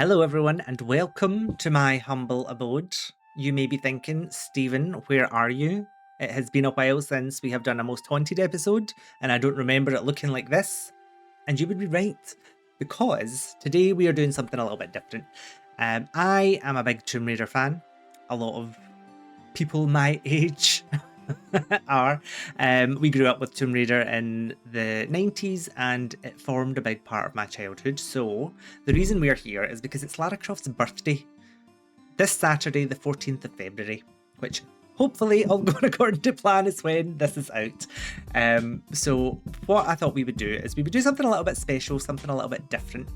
Hello, everyone, and welcome to my humble abode. You may be thinking, Stephen, where are you? It has been a while since we have done a most haunted episode, and I don't remember it looking like this. And you would be right, because today we are doing something a little bit different. I am a big Tomb Raider fan. A lot of people my age are. We grew up with Tomb Raider in the 90s and it formed a big part of my childhood. So the reason we're here is because it's Lara Croft's birthday this Saturday, the 14th of February, which hopefully all going according to plan is when this is out. So what I thought we would do is we would do something a little bit special, something a little bit different.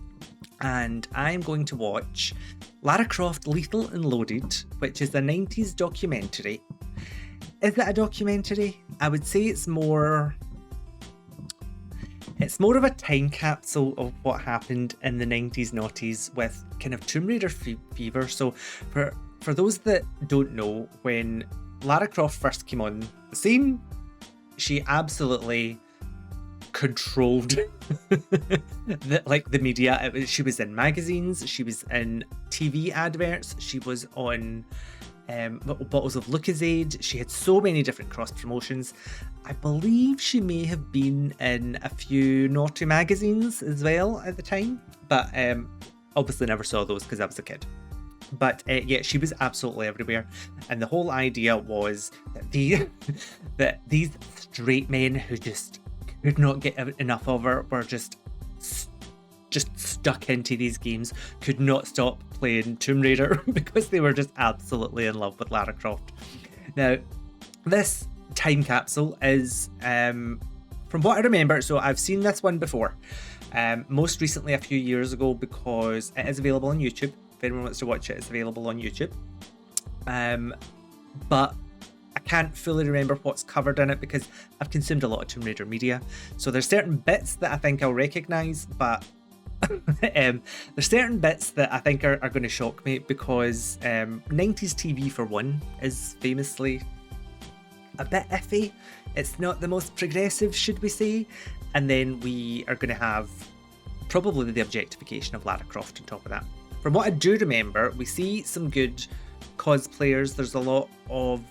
And I'm going to watch Lara Croft Lethal and Loaded, which is a 90s documentary. Is it a documentary? I would say it's more of a time capsule of what happened in the 90s noughties with kind of Tomb Raider fever. So for those that don't know, when Lara Croft first came on the scene, she absolutely controlled the media. She was in magazines, she was in TV adverts, she was on bottles of Lucozade. She had so many different cross promotions. I believe she may have been in a few naughty magazines as well at the time, but obviously never saw those because I was a kid. But yeah, she was absolutely everywhere, and the whole idea was that that these straight men who just could not get enough of her were just stuck into these games, could not stop playing Tomb Raider because they were just absolutely in love with Lara Croft. Now, this time capsule is, from what I remember, so I've seen this one before, most recently a few years ago, because it is available on YouTube. If anyone wants to watch it, it's available on YouTube. But I can't fully remember what's covered in it because I've consumed a lot of Tomb Raider media. So there's certain bits that I think I'll recognise, but there's certain bits that I think are going to shock me because 90s TV, for one, is famously a bit iffy. It's not the most progressive, should we say. And then we are going to have probably the objectification of Lara Croft on top of that. From what I do remember, we see some good cosplayers. There's a lot of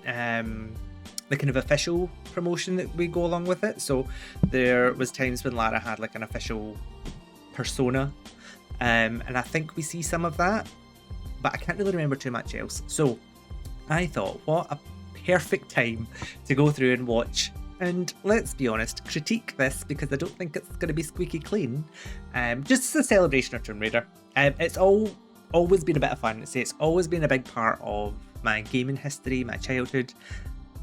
the kind of official promotion that we go along with it. So there was times when Lara had like an official persona, and I think we see some of that, but I can't really remember too much else. So I thought, what a perfect time to go through and watch, and let's be honest, critique this, because I don't think it's going to be squeaky clean. Just as a celebration of Tomb Raider. It's always been a bit of fun. It's always been a big part of my gaming history, my childhood.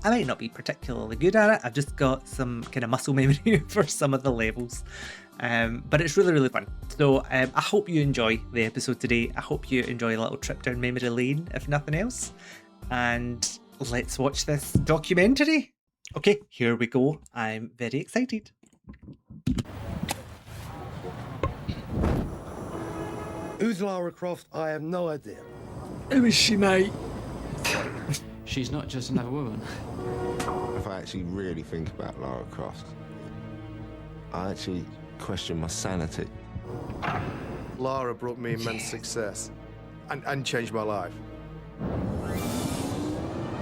I might not be particularly good at it. I've just got some kind of muscle memory for some of the levels. But it's really, really fun. So I hope you enjoy the episode today. I hope you enjoy a little trip down memory lane, if nothing else. And let's watch this documentary. Okay, here we go. I'm very excited. Who's Lara Croft? I have no idea. Who is she, mate? She's not just another woman. If I actually really think about Lara Croft, I actually question my sanity. Lara brought me immense success and changed my life.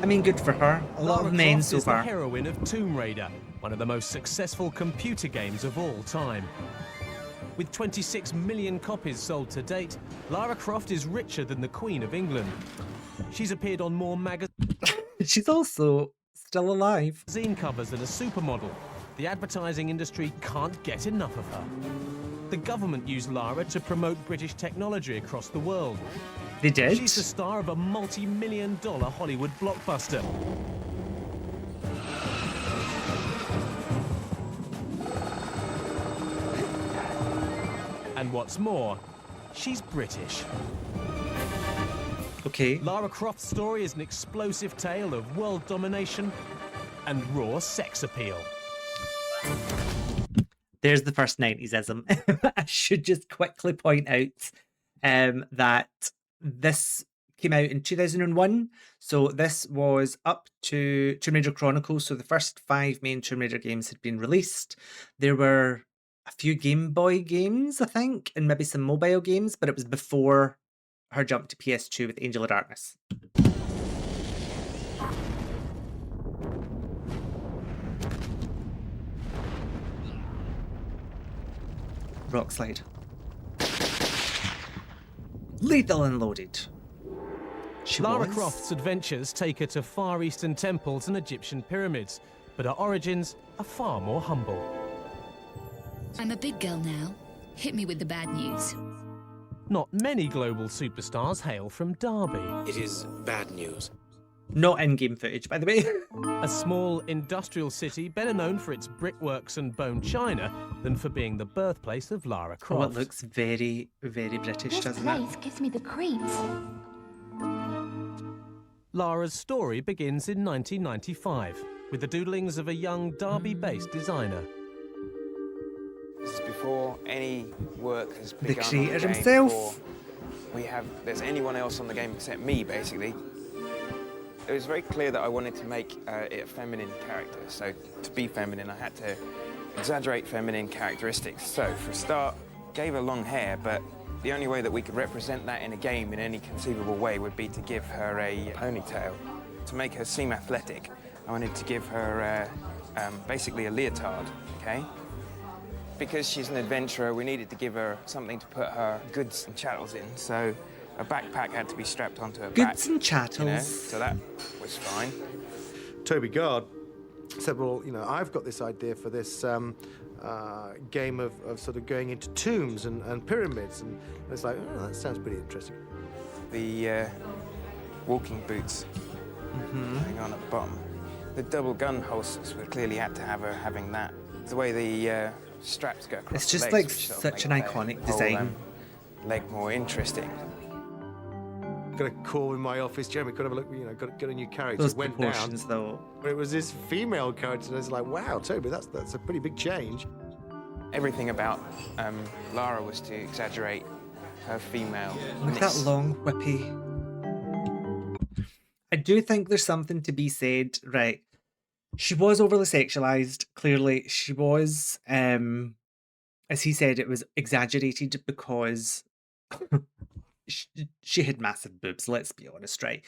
I mean, good for her. A lot Lara of men Croft so is far. the heroine of Tomb Raider, one of the most successful computer games of all time. With 26 million copies sold to date, Lara Croft is richer than the Queen of England. She's appeared on more She's also still alive. magazine covers than a supermodel. The advertising industry can't get enough of her. The government used Lara to promote British technology across the world. They did. She's the star of a multi-million-dollar Hollywood blockbuster. And what's more, she's British. Okay. Lara Croft's story is an explosive tale of world domination and raw sex appeal. There's the first 90s-ism. I should just quickly point out that this came out in 2001. So this was up to Tomb Raider Chronicles. So the first 5 main Tomb Raider games had been released. There were a few Game Boy games, I think, and maybe some mobile games, but it was before her jump to PS2 with Angel of Darkness. Rock slide. Lethal and loaded. Lara Croft's adventures take her to Far Eastern temples and Egyptian pyramids, but her origins are far more humble. I'm a big girl now. Hit me with the bad news. Not many global superstars hail from Derby, It is bad news. Not in-game footage, by the way. a small industrial city better known for its brickworks and bone china than for being the birthplace of Lara Oh, Croft. it looks very, very British, This doesn't place it? gives me the creeps. Lara's story begins in 1995 with the doodlings of a young Derby-based designer. This is before any work has begun on creator the game, himself. before there's anyone else on the game except me, basically. It was very clear that I wanted to make it a feminine character. So to be feminine, I had to exaggerate feminine characteristics. So for a start, gave her long hair, but the only way that we could represent that in a game in any conceivable way would be to give her a ponytail. To make her seem athletic, I wanted to give her basically a leotard, okay? Because she's an adventurer, we needed to give her something to put her goods and chattels in, so a backpack had to be strapped onto her back. Goods and chattels. You know, so that was fine. Toby Gard said, well, you know, I've got this idea for this game of sort of going into tombs and pyramids, and it's like, oh, that sounds pretty interesting. The walking boots hang on at the bottom. The double gun holsters, we clearly had to have her having that. The way the straps go across It's the just legs, like which sort of such an make iconic the whole, design. leg more interesting. Got a call in my office, Jeremy, got to have a look, you know, got a new character. Those Went proportions, down, though. it was this female character, and it's like, wow, Toby, that's a pretty big change. Everything about Lara was to exaggerate her female. Look at that long, whippy. I do think there's something to be said, right? She was overly sexualized. Clearly, she was. As he said, it was exaggerated because she had massive boobs. Let's be honest, right?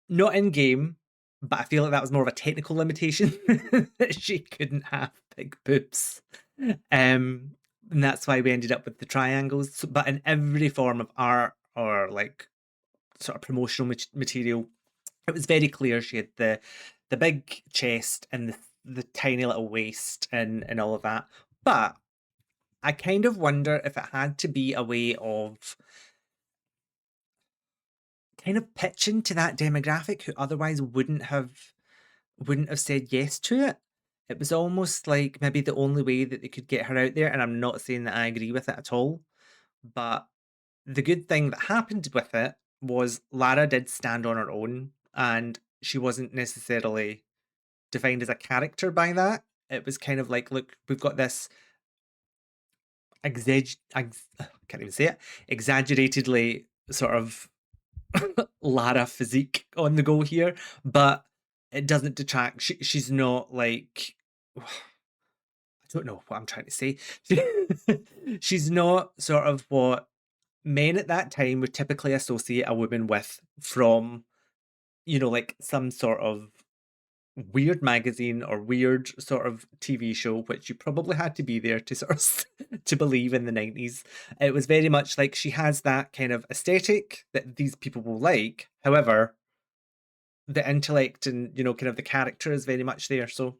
Not in game, but I feel like that was more of a technical limitation that she couldn't have big boobs. And that's why we ended up with the triangles. But in every form of art or like sort of promotional material, it was very clear she had the big chest and the tiny little waist and all of that. But I kind of wonder if it had to be a way of kind of pitching to that demographic who otherwise wouldn't have said yes to it. It was almost like maybe the only way that they could get her out there, and I'm not saying that I agree with it at all, but the good thing that happened with it was Lara did stand on her own, and she wasn't necessarily defined as a character by that. It was kind of like, look, we've got this can't even say it, exaggeratedly sort of Lara physique on the go here, but it doesn't detract. She's not like, I don't know what I'm trying to say. She's not sort of what men at that time would typically associate a woman with from, you know, like some sort of weird magazine or weird sort of TV show, which you probably had to be there to sort of to believe in the 90s. It was very much like she has that kind of aesthetic that these people will like. However, the intellect and, you know, kind of the character is very much there. So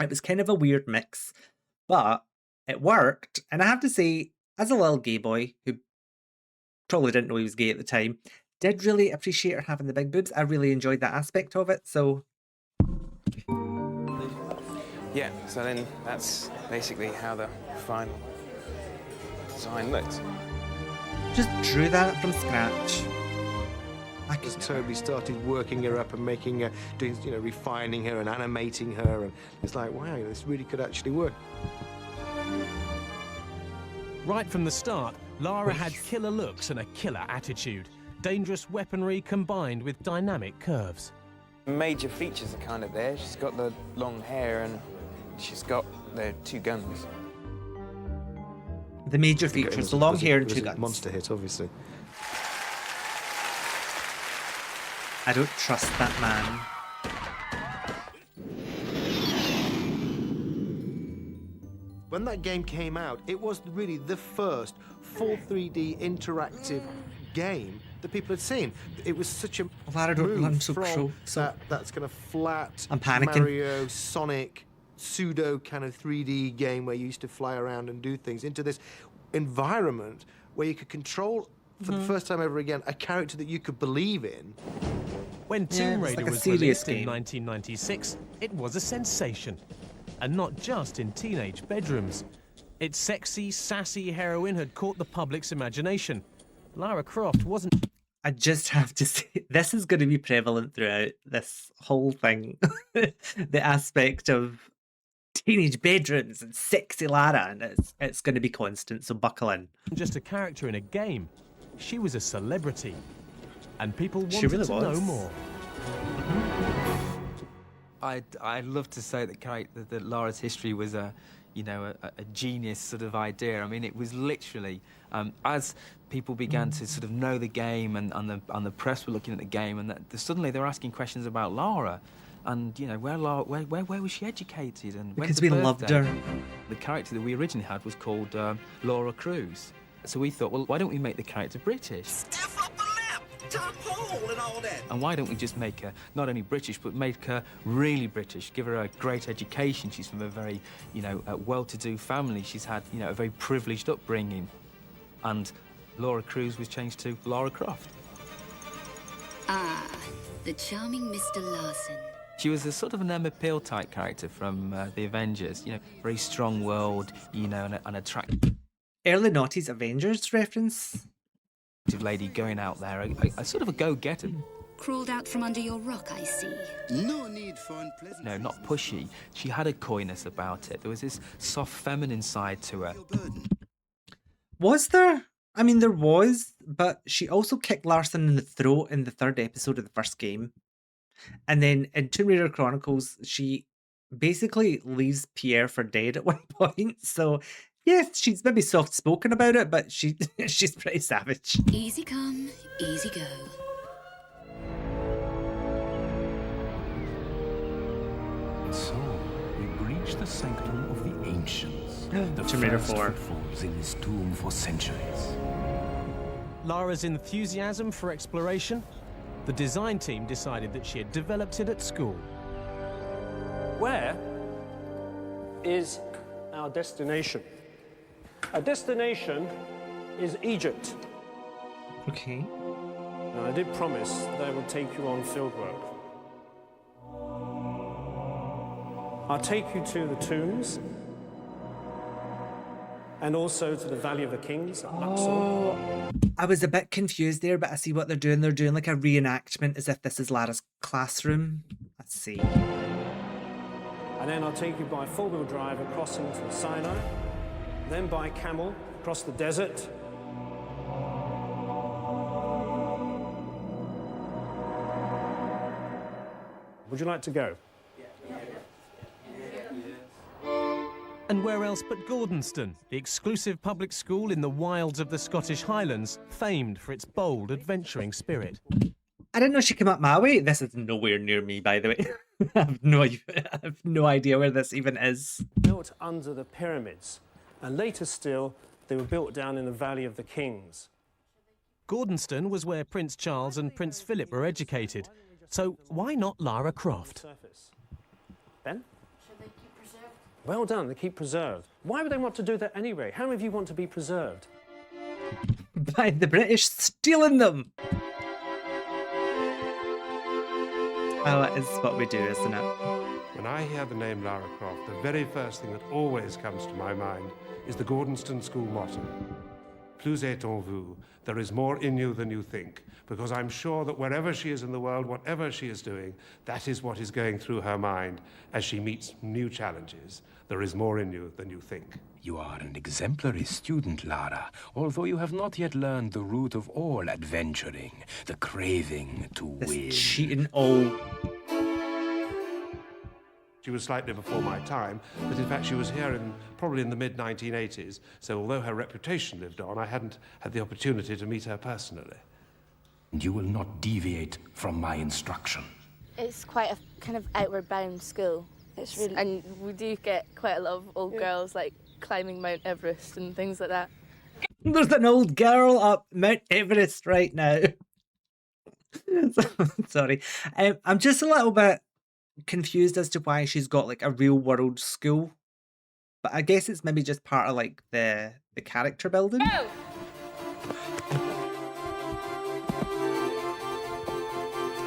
it was kind of a weird mix, but it worked. And I have to say, as a little gay boy who probably didn't know he was gay at the time, did really appreciate her having the big boobs. I really enjoyed that aspect of it. So Yeah, so then that's basically how the final design looked. just drew that from scratch. As Toby started working her up and making her, doing, you know, refining her and animating her, and it's like, wow, this really could actually work. Right from the start, Lara had killer looks and a killer attitude. Dangerous weaponry combined with dynamic curves. Major features are kind of there. She's got the long hair and she's got the two guns. The major features, the long hair and two a guns. monster hit, obviously. I don't trust that man. When that game came out, it was really the first full 3D interactive game that people had seen. It was such a Lara, don't move run so from close, so- that's kind of flat I'm panicking. Mario, Sonic, pseudo kind of 3D game where you used to fly around and do things into this environment where you could control, for the first time ever again, a character that you could believe in. When Tomb Raider like a was serious released in game. 1996, it was a sensation. And not just in teenage bedrooms. Its sexy, sassy heroine had caught the public's imagination. Lara Croft wasn't... I just have to say, this is going to be prevalent throughout this whole thing. The aspect of teenage bedrooms and sexy Lara, and it's going to be constant, so buckle in. just a character in a game. She was a celebrity. And people She wanted really to was. know more. I'd love to say that Lara's history was a genius sort of idea. I mean, it was literally as people began to sort of know the game and the press were looking at the game, and suddenly they were asking questions about Lara, and where was she educated, and when's Because we her loved birthday? her. The character that we originally had was called Laura Cruz. So we thought, well, why don't we make the character British? Step up the lap, top hole and all that. And why don't we just make her not only British, but make her really British, give her a great education. She's from a very, well-to-do family. She's had, a very privileged upbringing. And Laura Cruz was changed to Lara Croft. Ah, the charming Mr. Larson. She was a sort of an Emma Peel type character from the Avengers, very strong-willed, and attractive Early noughties Avengers reference. lady going out there, a sort of a go-getter. Crawled out from under your rock, I see. No need for unpleasant. No, not pushy. She had a coyness about it. There was this soft feminine side to her. Was there? I mean, there was, but she also kicked Larson in the throat in the third episode of the first game. And then in Tomb Raider Chronicles, she basically leaves Pierre for dead at one point. So, yes, she's maybe soft-spoken about it, but she's pretty savage. Easy come, easy go. So, we breach the sanctum of the ancients. The Tomb Raider first 4. footfalls in this tomb for centuries. Lara's enthusiasm for exploration, the design team decided that she had developed it at school. Where is our destination? Our destination is Egypt. Okay. Now, I did promise that I would take you on fieldwork. I'll take you to the tombs and also to the Valley of the Kings at Luxor. I was a bit confused there, but I see what they're doing. They're doing like a reenactment as if this is Lara's classroom. Let's see. And then I'll take you by four-wheel drive across into the Sinai, then by camel across the desert. Would you like to go? And where else but Gordonston, the exclusive public school in the wilds of the Scottish Highlands, famed for its bold, adventuring spirit. I didn't know she came up my way. This is nowhere near me, by the way. I have no idea where this even is. Built under the pyramids, and later still, they were built down in the Valley of the Kings. Gordonston was where Prince Charles and Prince Philip were educated. So why not Lara Croft? Ben? Well done, they keep preserved. Why would they want to do that anyway? How many of you want to be preserved? By the British stealing them. Oh, it is what we do, isn't it? When I hear the name Lara Croft, the very first thing that always comes to my mind is the Gordonston School motto. Plus est en vous. There is more in you than you think, because I'm sure that wherever she is in the world, whatever she is doing, that is what is going through her mind as she meets new challenges. There is more in you than you think. You are an exemplary student, Lara, although you have not yet learned the root of all adventuring, the craving to win. Cheating. Oh. She was slightly before my time, but in fact she was here probably in the mid-1980s, so although her reputation lived on, I hadn't had the opportunity to meet her personally. And you will not deviate from my instruction. It's quite a kind of outward bound school. It's really, and we do get quite a lot of old girls like climbing Mount Everest and things like that. There's an old girl up Mount Everest right now. Sorry. I'm just a little bit confused as to why she's got like a real world school. But I guess it's maybe just part of like the character building. No!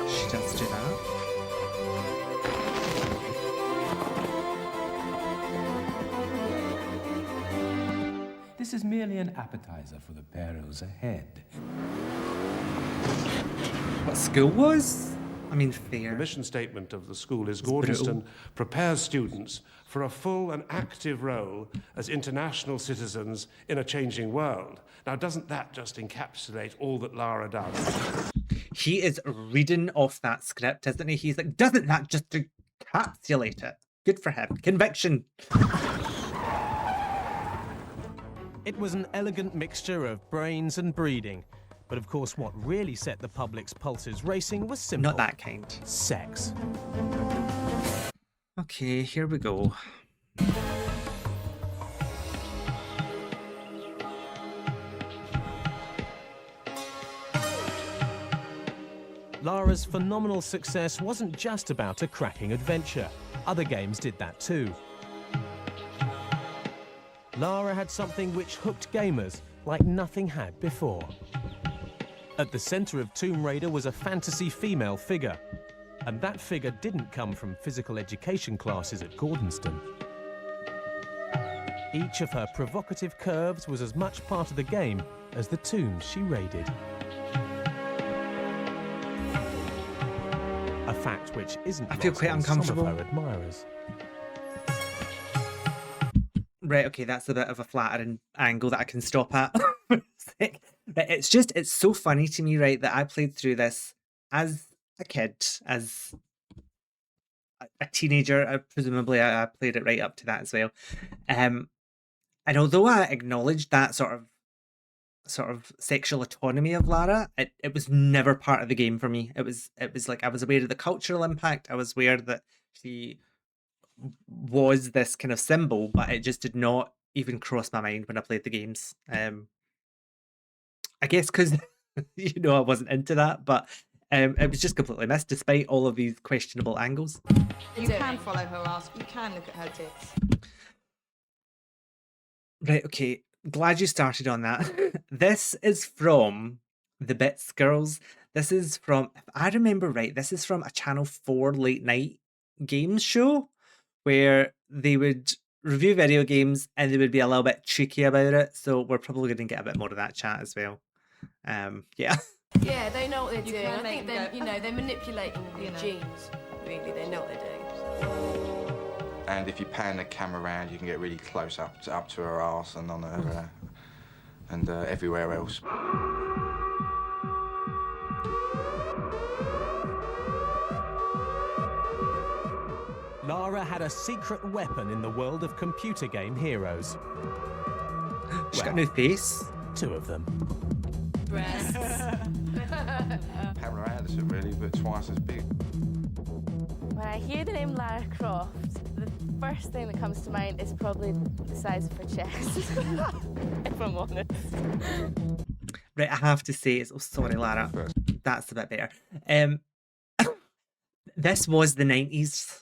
She does do that. This is merely an appetizer for the perils ahead. What school was? I mean, fair. The mission statement of the school is Gordonston prepares students for a full and active role as international citizens in a changing world. Now, doesn't that just encapsulate all that Lara does? He is reading off that script, isn't he? He's like, doesn't that just encapsulate it? Good for him. Conviction. It was an elegant mixture of brains and breeding. But of course, what really set the public's pulses racing was simple. Not that kind. Sex. Okay, here we go. Lara's phenomenal success wasn't just about a cracking adventure. Other games did that too. Lara had something which hooked gamers like nothing had before. At the center of Tomb Raider was a fantasy female figure, and that figure didn't come from physical education classes at Gordonston. Each of her provocative curves was as much part of the game as the tombs she raided. A fact which isn't I feel lost quite on uncomfortable. some of her admirers. Right, okay, that's a bit of a flattering angle that I can stop at. It's so funny to me, right, that I played through this as a kid, as a teenager. Presumably I played it right up to that as well. And although I acknowledged that sort of sexual autonomy of Lara, it was never part of the game for me. It was like I was aware of the cultural impact. I was aware that she was this kind of symbol, but it just did not even cross my mind when I played the games. I guess because I wasn't into that, but it was just completely missed despite all of these questionable angles. You can follow her ass, you can look at her tits. Right, okay, glad you started on that. This is from the Bits Girls. This is from, if I remember right, this is from a Channel 4 late night games show where they would review video games and they would be a little bit cheeky about it. So we're probably going to get a bit more of that chat as well. Yeah. Yeah, they know what they're doing. I think they're manipulating the genes. Really, they know what they're doing. And if you pan the camera around, you can get really close up to her arse and on her and everywhere else. Lara had a secret weapon in the world of computer game heroes. She's got no face. Two of them. Breasts. Pamela Anderson, really, but twice as big. When I hear the name Lara Croft, the first thing that comes to mind is probably the size of her chest, if I'm honest. Right, I have to say, sorry, Lara, that's a bit better. This was the 90s.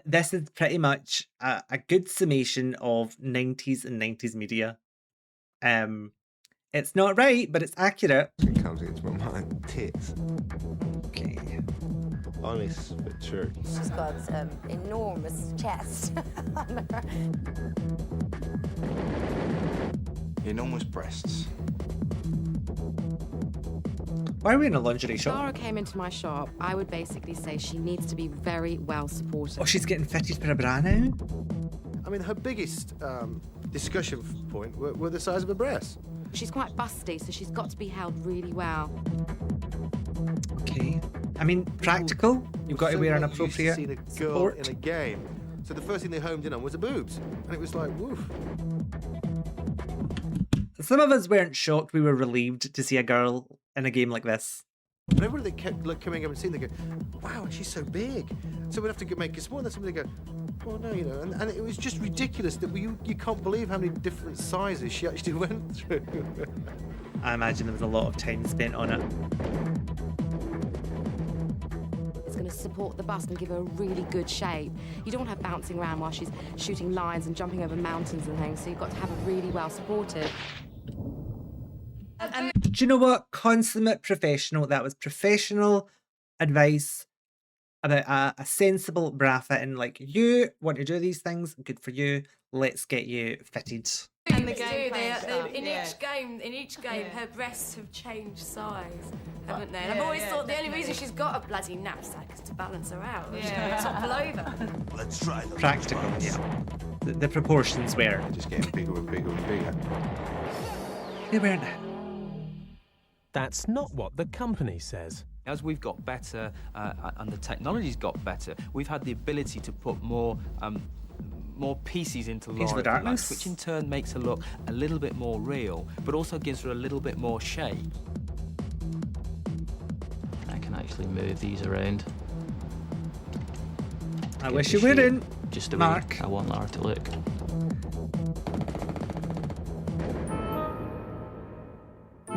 This is pretty much a good summation of 90s and 90s media. It's not right, but it's accurate. It comes into my mind. Tits. Okay. Honest but true. She's got enormous chest on her. Enormous breasts. Why are we in a lingerie shop? Lara came into my shop. I would basically say she needs to be very well supported. Oh, she's getting fitted for a bra now? I mean, her biggest discussion point were the size of her breasts. She's quite busty, so she's got to be held really well. Okay. I mean, practical. You've got to wear an appropriate Used to see a girl support. in a game. So the first thing they homed in on was the boobs. And it was like, woof. Some of us weren't shocked. We were relieved to see a girl in a game like this. And everybody that kept coming up and seeing, they go, wow, she's so big. So we'd have to make it smaller. And then somebody go, oh no, you know. And it was just ridiculous that you can't believe how many different sizes she actually went through. I imagine there was a lot of time spent on it. It's going to support the bust and give her a really good shape. You don't want her bouncing around while she's shooting lines and jumping over mountains and things, so you've got to have her really well supported. Do you know what? Consummate professional. That was professional advice about a sensible bra fit. And like, you want to do these things, good for you. Let's get you fitted. And the game, in each game, her breasts have changed size, haven't they? And I've always thought the only reason she's got a bloody knapsack is to balance her out. Yeah. Topple over. Let's try the Practical, yeah. The proportions were just getting bigger and bigger and bigger. They weren't. That's not what the company says. As we've got better and the technology's got better, we've had the ability to put more pieces into Lara, Darkness, which in turn makes her look a little bit more real, but also gives her a little bit more shape. I can actually move these around. I wish you wouldn't, just the Mark. way I want Lara to look.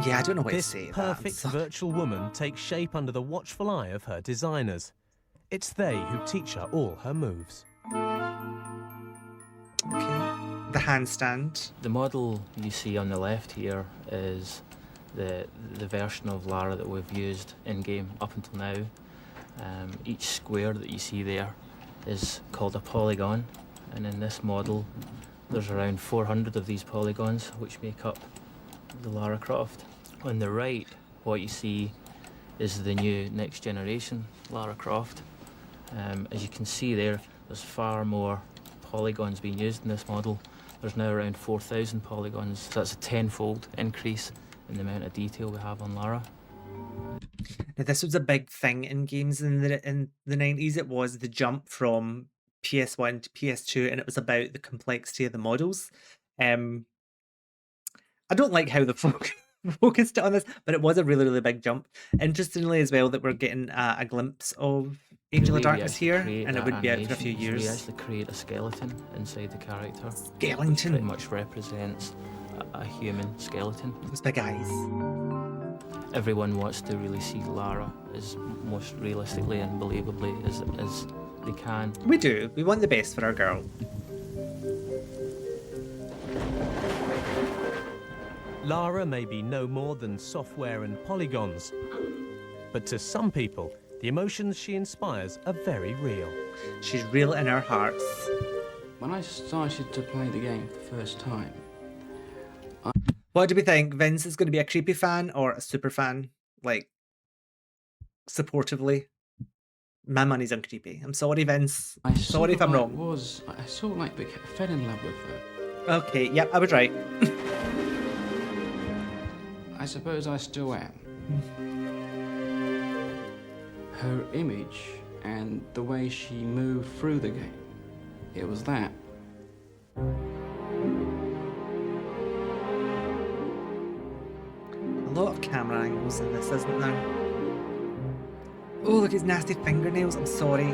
Yeah, I don't know what This to say. perfect virtual woman takes shape under the watchful eye of her designers. It's they who teach her all her moves. Okay. The handstand. The model you see on the left here is the version of Lara that we've used in-game up until now. Each square that you see there is called a polygon, and in this model there's around 400 of these polygons which make up the Lara Croft. On the right, what you see is the new next generation Lara Croft. As you can see there's far more polygons being used in this model. There's now around 4,000 polygons. So that's a tenfold increase in the amount of detail we have on Lara. Now, this was a big thing in games in the 90s. It was the jump from PS1 to PS2, and it was about the complexity of the models. I don't like how the focused on this, but it was a really, really big jump. Interestingly as well that we're getting a glimpse of Angel of Darkness here, and it would be out for a few years. We actually create a skeleton inside the character. Skeleton? Which pretty much represents a human skeleton. Those big eyes. Everyone wants to really see Lara as most realistically and believably as they can. We do. We want the best for our girl. Lara may be no more than software and polygons, but to some people, the emotions she inspires are very real. She's real in our hearts. When I started to play the game for the first time, What do we think? Vince is going to be a creepy fan or a super fan? Like, supportively? My money's on creepy. I'm sorry, Vince. Sorry if I'm wrong. I sort of like fell in love with her. Okay, yep, I was right. I suppose I still am. Her image and the way she moved through the game, it was that. A lot of camera angles in this, isn't there? Oh, look at his nasty fingernails. I'm sorry.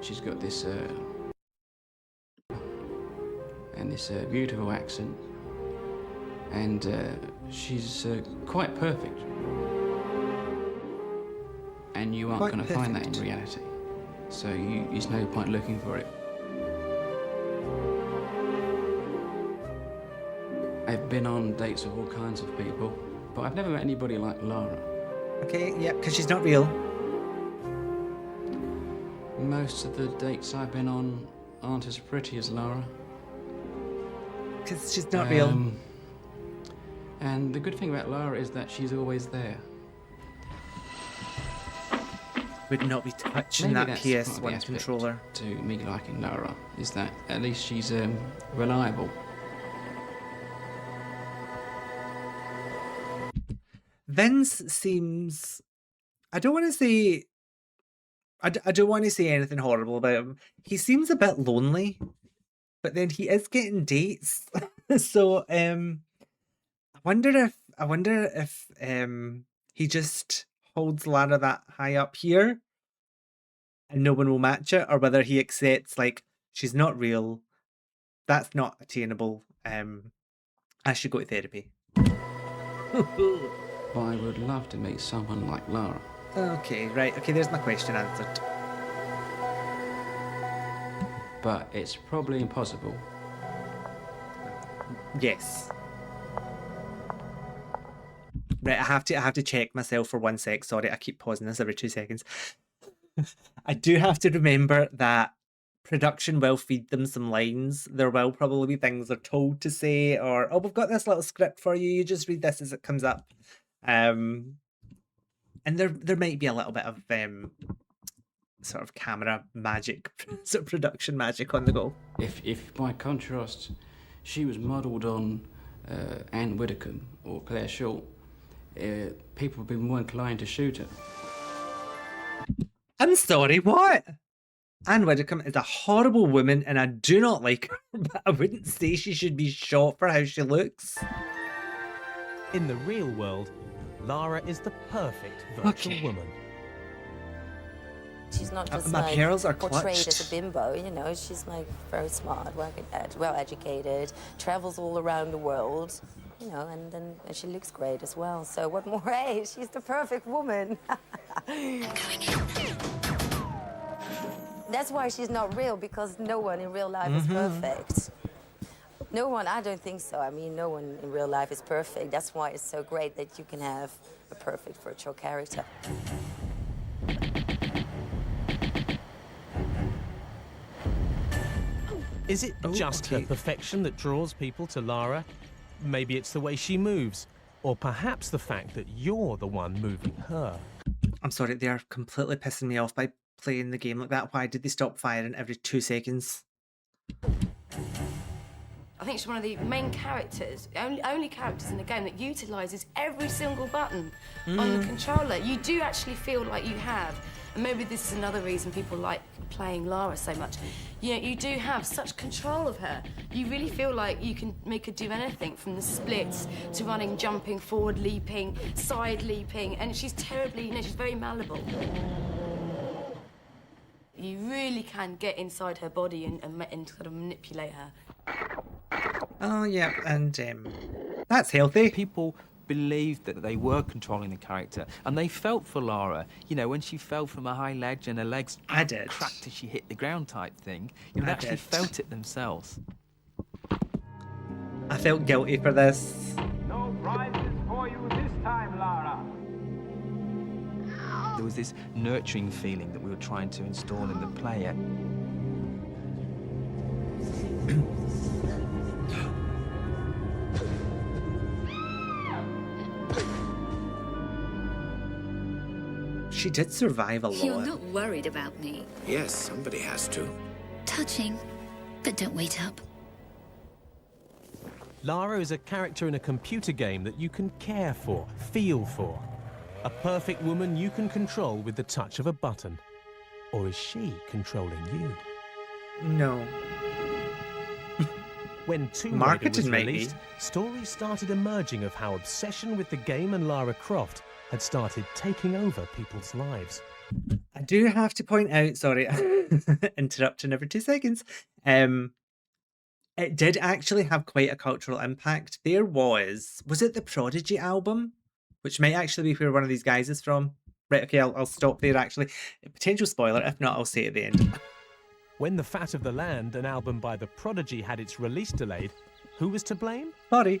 She's got this beautiful accent, and she's quite perfect. And you aren't going to find that in reality, so there's no point looking for it. I've been on dates with all kinds of people, but I've never met anybody like Lara. Okay, yeah, because she's not real. Most of the dates I've been on aren't as pretty as Lara. Because she's not real. And the good thing about Lara is that she's always there. would not be touching Maybe that that's part of the PS1 aspect controller. to me liking Lara, is that at least she's reliable. Vince seems... I don't want to say... I don't want to say anything horrible about him. He seems a bit lonely, but then he is getting dates. So, I wonder if he just holds Lara that high up here and no one will match it, or whether he accepts, like, she's not real, that's not attainable, I should go to therapy. I would love to meet someone like Lara. Okay, right. Okay, there's my question answered. But it's probably impossible. Yes. Right, I have to check myself for 1 sec. Sorry, I keep pausing this every 2 seconds. I do have to remember that production will feed them some lines. There will probably be things they're told to say, or, oh, we've got this little script for you. You just read this as it comes up. And there might be a little bit of sort of camera magic, sort of production magic on the go. If by contrast, she was modelled on Anne Widdecombe or Claire Shaw, people would be more inclined to shoot her. I'm sorry, what? Anne Widdecombe is a horrible woman and I do not like her, but I wouldn't say she should be shot for how she looks. In the real world, Lara is the perfect virtual woman. She's not just my like pearls are portrayed clutched. as a bimbo, you know. She's like very smart, well educated, travels all around the world, you know, and she looks great as well. So what more? Hey, she's the perfect woman. That's why she's not real, because no one in real life is perfect. No one, I don't think so. I mean, no one in real life is perfect. That's why it's so great that you can have a perfect virtual character. Is it just her perfection that draws people to Lara? Maybe it's the way she moves, or perhaps the fact that you're the one moving her. I'm sorry, they are completely pissing me off by playing the game like that. Why did they stop firing every 2 seconds? I think she's one of the main characters, only characters in the game that utilises every single button on the controller. You do actually feel like you have, and maybe this is another reason people like playing Lara so much. You know, you do have such control of her. You really feel like you can make her do anything, from the splits to running, jumping, forward leaping, side leaping, and she's terribly, you know, she's very malleable. You really can get inside her body and sort of manipulate her. Oh, yeah, and that's healthy. People believed that they were controlling the character, and they felt for Lara. You know, when she fell from a high ledge and her legs cracked as she hit the ground type thing, you know, they actually felt it themselves. I felt guilty for this. No prizes for you this time, Lara. There was this nurturing feeling that we were trying to install in the player. She did survive a lot. You're not worried about me. Yes, somebody has to. Touching, but don't wait up. Lara is a character in a computer game that you can care for, feel for. A perfect woman you can control with the touch of a button. Or is she controlling you? No. When Tomb Raider was released, stories started emerging of how obsession with the game and Lara Croft had started taking over people's lives. I do have to point out, sorry, interrupting every 2 seconds. It did actually have quite a cultural impact. There was it the Prodigy album? Which might actually be where one of these guys is from. Right, okay, I'll stop there actually. Potential spoiler, if not, I'll say it at the end. When The Fat of the Land, an album by The Prodigy, had its release delayed, who was to blame? Sorry.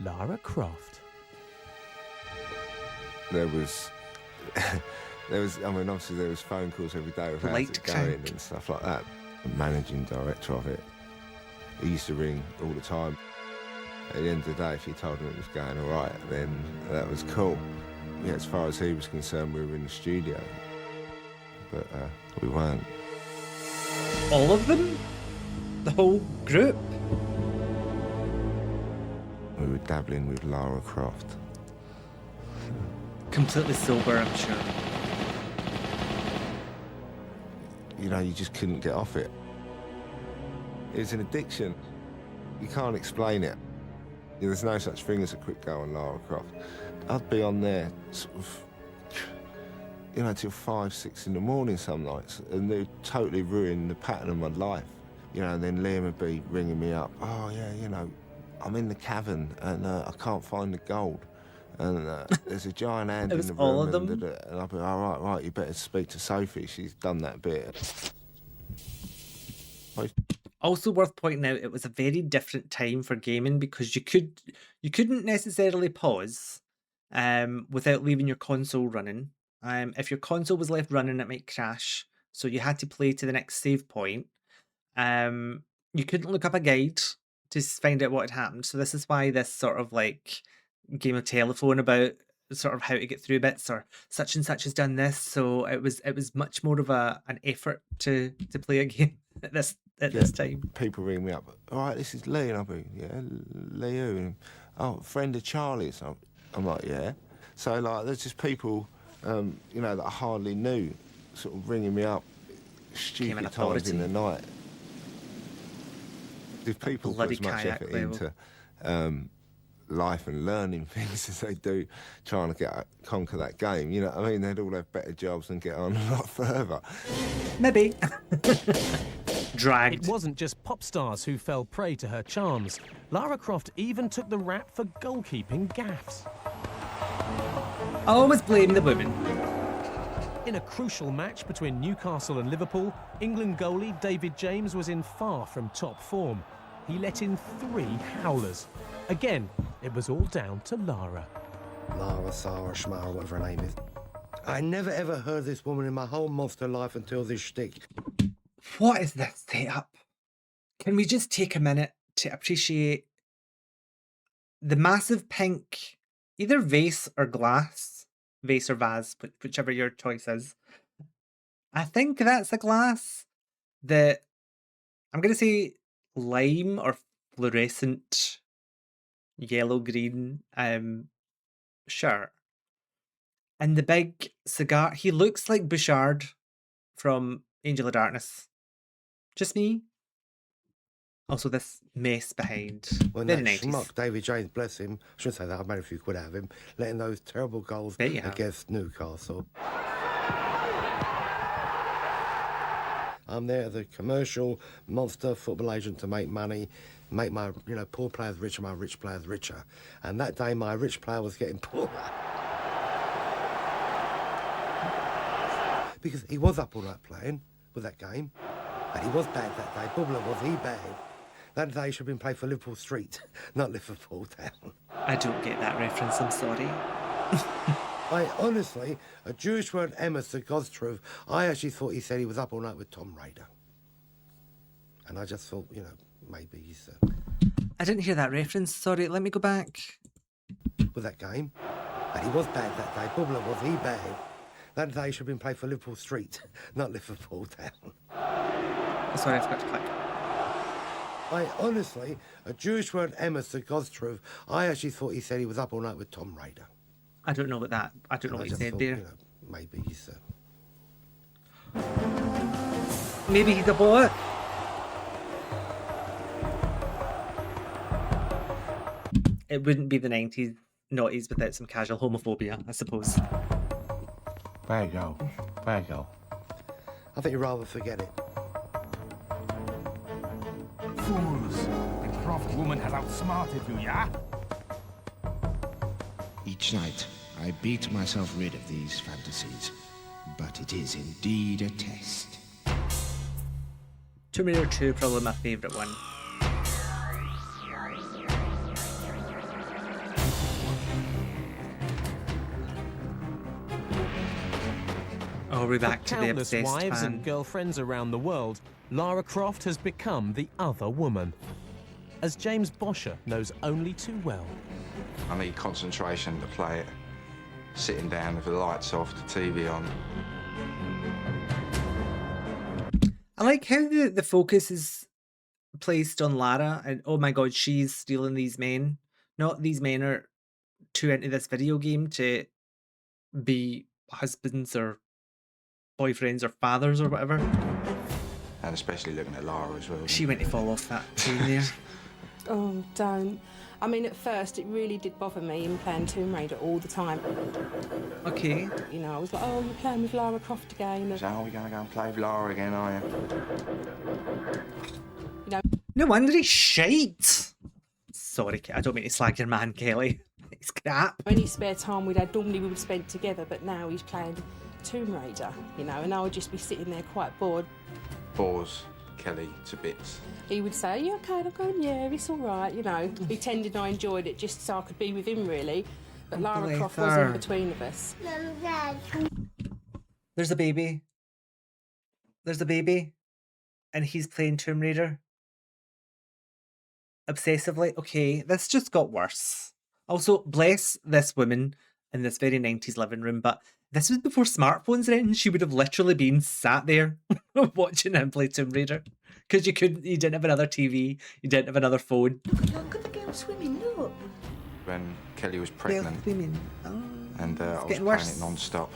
Lara Croft. There was, I mean, obviously there was phone calls every day of how's it going and stuff like that. The managing director of it, he used to ring all the time. At the end of the day, if you told him it was going all right, then that was cool. Yeah, as far as he was concerned, we were in the studio. but we weren't. All of them? The whole group? We were dabbling with Lara Croft. Completely sober, I'm sure. You know, you just couldn't get off it. It was an addiction. You can't explain it. There's no such thing as a quick go on Lara Croft. I'd be on there sort of, you know, till 5, 6 in the morning some nights, and they'd totally ruin the pattern of my life. You know, and then Liam would be ringing me up, oh yeah, you know, I'm in the cavern and I can't find the gold. And there's a giant hand in the room. All of them? And I'll be, all right, you better speak to Sophie, she's done that bit. Also worth pointing out, it was a very different time for gaming because you couldn't necessarily pause without leaving your console running. If your console was left running, it might crash. So you had to play to the next save point. You couldn't look up a guide to find out what had happened. So this is why this sort of like game of telephone about sort of how to get through bits or such and such has done this. So it was much more of an effort to play a game at this time. People ring me up, all right, this is Lee, and I'll be, yeah, Lee who? And, oh, friend of Charlie's. I'm like, yeah. So like, there's just people, you know, that I hardly knew, sort of ringing me up stupid times in the night. If people put as much effort into life and learning things as they do trying to conquer that game, you know what I mean? They'd all have better jobs and get on a lot further. Maybe. Dragged. It wasn't just pop stars who fell prey to her charms. Lara Croft even took the rap for goalkeeping gaffes. Always blame the women. In a crucial match between Newcastle and Liverpool, England goalie David James was in far from top form. He let in 3 howlers. Again, it was all down to Lara. Lara, Sarah, Schmara, whatever her name is. I never ever heard this woman in my whole monster life until this shtick. What is this setup? Can we just take a minute to appreciate the massive pink, either vase or glass, vase or vase, whichever your choice is. I think that's a glass that I'm going to say lime or fluorescent yellow-green shirt. And the big cigar, he looks like Bouchard from Angel of Darkness. Just me. Also, this mess behind. When very that 90s. schmuck David James, bless him, I shouldn't say that, I've made a few quid out of him, letting those terrible goals against Newcastle. I'm there as a commercial monster football agent to make money, make my poor players richer, my rich players richer. And that day, my rich player was getting poorer. Because he was up all night playing with that game. And he was bad that day. Bubbler was he bad. That day should have been played for Liverpool Street, not Liverpool Town. I don't get that reference, I'm sorry. I honestly, a Jewish word, Emma, to God's truth, I actually thought he said he was up all night with Tom Raider. And I just thought, maybe he's... I didn't hear that reference, sorry, let me go back. With that game. And he was bad that day. Bubbler was he bad. That day should have been played for Liverpool Street, not Liverpool Town. Sorry, I forgot to click. I honestly, a Jewish word, Emma, to God's truth, I actually thought he said he was up all night with Tom Raider. I don't know what that. I don't know what he said there. Maybe he's. Maybe he's a boy. It wouldn't be the 90s noughties without some casual homophobia, I suppose. There you go. There you go. I think you'd rather forget it. Fools! The Croft woman has outsmarted you, yeah? Each night, I beat myself rid of these fantasies, but it is indeed a test. Tomb Raider 2, probably my favourite one. Oh, we're back to the countless obsessed wives fan. and girlfriends around the world, Lara Croft has become the other woman, as James Bosher knows only too well. I need concentration to play it. Sitting down with the lights off, the TV on. I like how the focus is placed on Lara, and oh my god, she's stealing these men. Not these men are too into this video game to be husbands or boyfriends or fathers or whatever. And especially looking at Lara as well. She went to fall off that train there. Oh, don't. I mean, at first, it really did bother me in playing Tomb Raider all the time. Okay. You know, I was like, oh, you're playing with Lara Croft again. So are we going to go and play with Lara again, are you? You know. No wonder he's shite. Sorry, I don't mean to slag your man, Kelly. It's crap. Any spare time we'd had, normally we would spend together, but now he's playing Tomb Raider, you know, and I would just be sitting there quite bored. Bores Kelly to bits. He would say, "You okay?" And I'm going, "Yeah, it's all right," you know. Pretending I enjoyed it just so I could be with him, really. But Lara Croft was in between of us. There's a baby. There's a baby. And he's playing Tomb Raider. Obsessively. Okay, this just got worse. Also, bless this woman in this very 90s living room, but this was before smartphones or anything. She would have literally been sat there watching him play Tomb Raider. Because you didn't have another TV, you didn't have another phone. Look at the girl swimming, look. When Kelly was pregnant, Oh, and I was playing worse. it non-stop.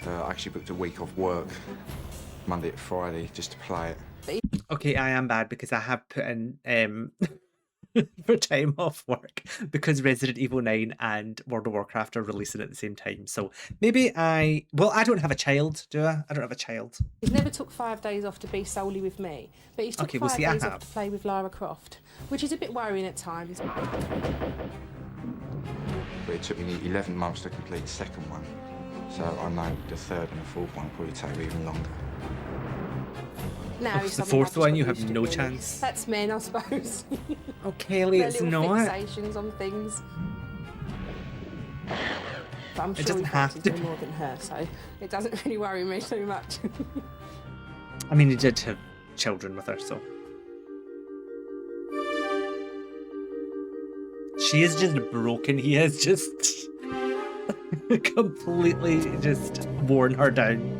I actually booked a week off work, Monday to Friday, just to play it. Okay, I am bad because I have put in for time off work because Resident Evil 9 and World of Warcraft are releasing at the same time. So maybe I don't have a child, do I? I don't have a child. He's never took 5 days off to be solely with me, but he's took Okay, 5 well, see, I days have. off to play with Lara Croft, which is a bit worrying at times. But it took me 11 months to complete the second one. So I know the third and the fourth one will probably take even longer. Now Oh, he's the something fourth I've just one, got you have used to, no really. chance. That's men, I suppose. Oh, Kelly, Their it's little not. fixations on things. But I'm It sure doesn't he have fancies to me be. more than her, so it doesn't really worry me too much. I mean, he did have children with her, so. She is just broken. He has just completely just worn her down.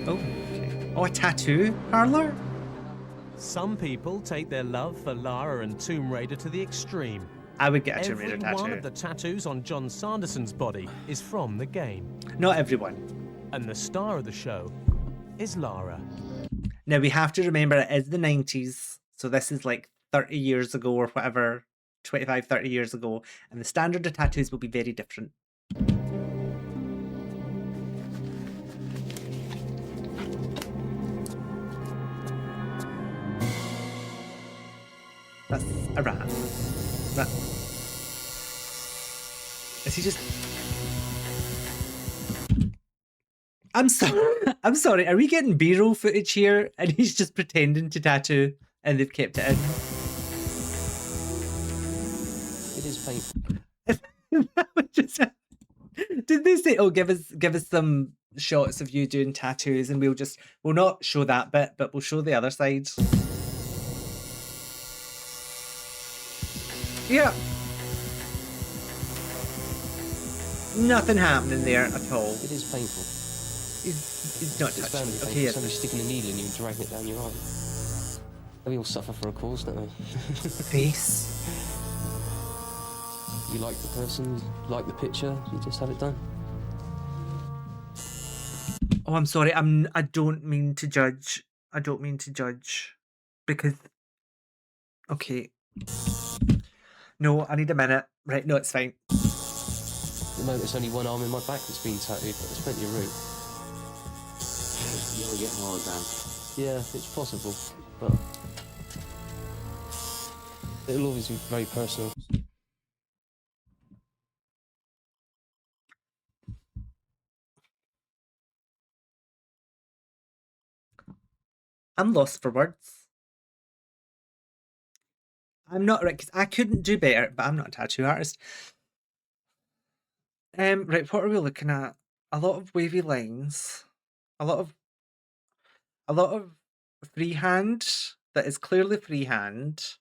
Oh, okay. Oh, a tattoo parlor? Some people take their love for Lara and Tomb Raider to the extreme. I would get a Tomb Every Raider one tattoo. of the tattoos on John Sanderson's body is from the game. Not everyone. And the star of the show is Lara. Now, we have to remember it is the 90s, so this is like 30 years ago or whatever, 25, 30 years ago, and the standard of tattoos will be very different. That's a rat. That... Is he just... I'm sorry. I'm sorry. Are we getting B-roll footage here? And he's just pretending to tattoo, and they've kept it in. It is painful. Did they say, "Oh, give us some shots of you doing tattoos," and we'll not show that bit, but we'll show the other side. Yeah. Nothing happening there at all. It is painful. He's not It's touching very it. painful. Okay, yeah. Somebody sticking a needle in you and dragging it down your arm. We all suffer for a cause, don't we? Face. You like the person, you like the picture, you just have it done. Oh, I'm sorry. I don't mean to judge. I don't mean to judge. Because... Okay. No, I need a minute. Right, no, it's fine. At the moment, it's only one arm in my back that's been tattooed, but there's plenty of room. You'll get more done. Yeah, it's possible, but it'll always be very personal. I'm lost for words. I'm not right, because I couldn't do better, but I'm not a tattoo artist. Right, what are we looking at? A lot of wavy lines. A lot of freehand that is clearly freehand.